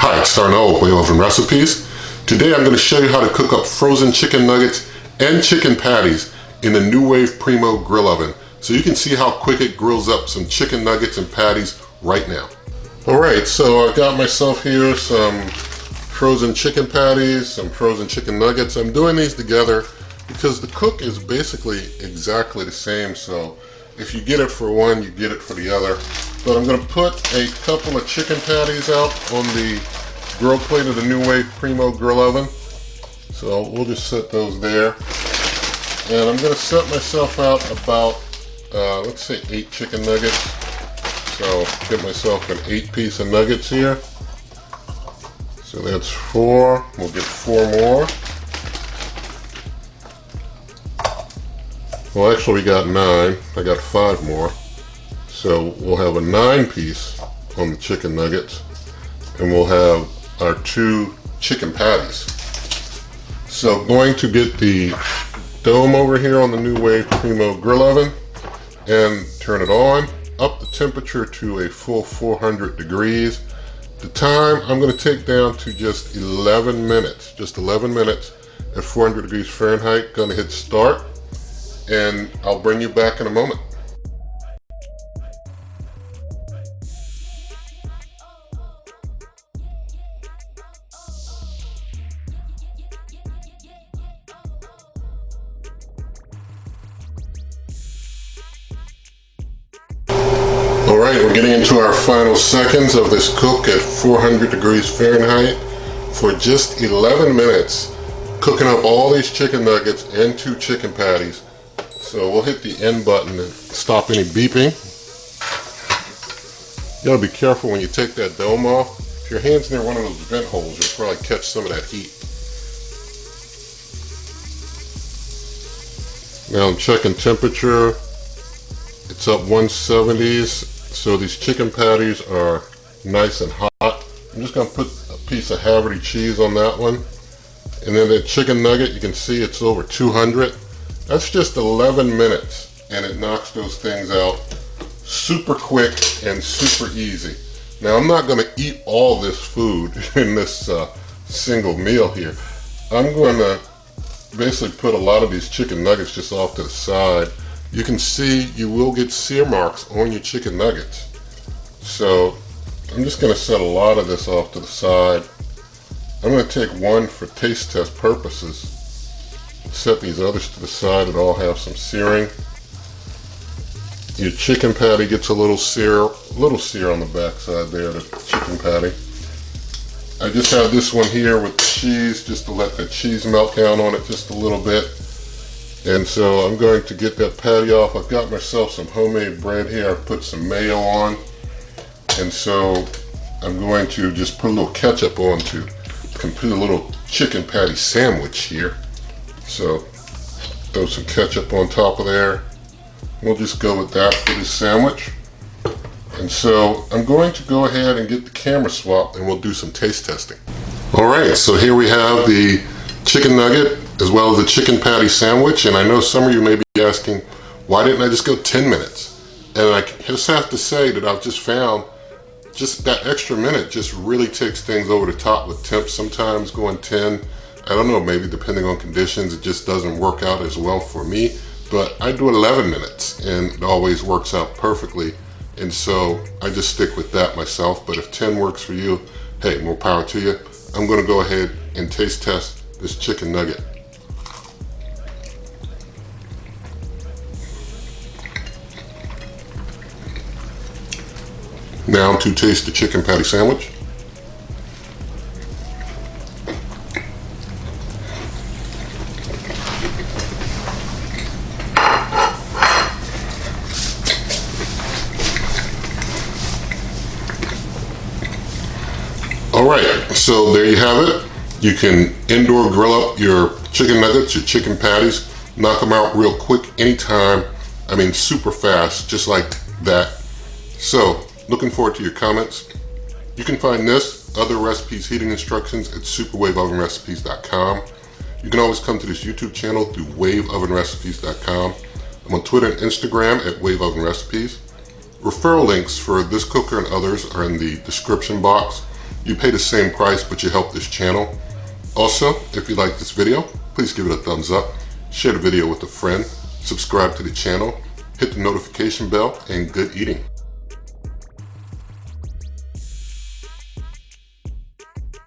Hi, it's Darnell with NuWave Oven Recipes. Today I'm going to show you how to cook up frozen chicken nuggets and chicken patties in the NuWave Primo Grill Oven. So you can see how quick it grills up some chicken nuggets and patties right now. Alright, so I got myself here some frozen chicken patties, some frozen chicken nuggets. I'm doing these together because the cook is basically exactly the same. So if you get it for one, you get it for the other. But I'm going to put a couple of chicken patties out on the grill plate of the NuWave Primo Grill Oven. So we'll just set those there. And I'm going to set myself out about, let's say 8 chicken nuggets. So get myself an 8-piece of nuggets here. So that's 4. We'll get 4 more. Well, actually we got 9. I got 5 more. So we'll have a 9-piece on the chicken nuggets, and we'll have our 2 chicken patties. So going to get the dome over here on the NuWave Primo Grill Oven and turn it on, up the temperature to a full 400 degrees. The time I'm going to take down to just 11 minutes, at 400 degrees Fahrenheit. Going to hit start, and I'll bring you back in a moment. Alright, we're getting into our final seconds of this cook at 400 degrees Fahrenheit for just 11 minutes, cooking up all these chicken nuggets and 2 chicken patties. So we'll hit the end button and stop any beeping. You gotta be careful when you take that dome off. If your hand's near one of those vent holes, you'll probably catch some of that heat. Now I'm checking temperature. It's up 170s. So these chicken patties are nice and hot. I'm just going to put a piece of Haverty cheese on that one. And then the chicken nugget, you can see it's over 200. That's just 11 minutes, and it knocks those things out super quick and super easy. Now I'm not going to eat all this food in this single meal here. I'm going to basically put a lot of these chicken nuggets just off to the side. You can see you will get sear marks on your chicken nuggets. So I'm just going to set a lot of this off to the side. I'm going to take one for taste test purposes. Set these others to the side that all have some searing. Your chicken patty gets a little sear on the back side there, the chicken patty. I just have this one here with cheese, just to let the cheese melt down on it just a little bit. And so I'm going to get that patty off. I've got myself some homemade bread here. I've put some mayo on. And so I'm going to just put a little ketchup on to complete a little chicken patty sandwich here. So throw some ketchup on top of there. We'll just go with that for this sandwich. And so I'm going to go ahead and get the camera swapped, and we'll do some taste testing. Alright, so here we have the chicken nugget as well as the chicken patty sandwich, and I know some of you may be asking, why didn't I just go 10 minutes? And I just have to say that I've just found just that extra minute just really takes things over the top with temps. Sometimes going 10, I don't know, maybe depending on conditions, it just doesn't work out as well for me. But I do 11 minutes, and it always works out perfectly. And so I just stick with that myself. But if 10 works for you, hey, more power to you. I'm going to go ahead and taste test this chicken nugget. Now to taste the chicken patty sandwich. Alright, so there you have it. You can indoor grill up your chicken nuggets, your chicken patties, knock them out real quick anytime. I mean, super fast, just like that. So, looking forward to your comments. You can find this, other recipes, heating instructions at superwaveovenrecipes.com. You can always come to this YouTube channel through waveovenrecipes.com. I'm on Twitter and Instagram at waveovenrecipes. Referral links for this cooker and others are in the description box. You pay the same price, but you help this channel. Also, if you like this video, please give it a thumbs up, share the video with a friend, subscribe to the channel, hit the notification bell, and good eating.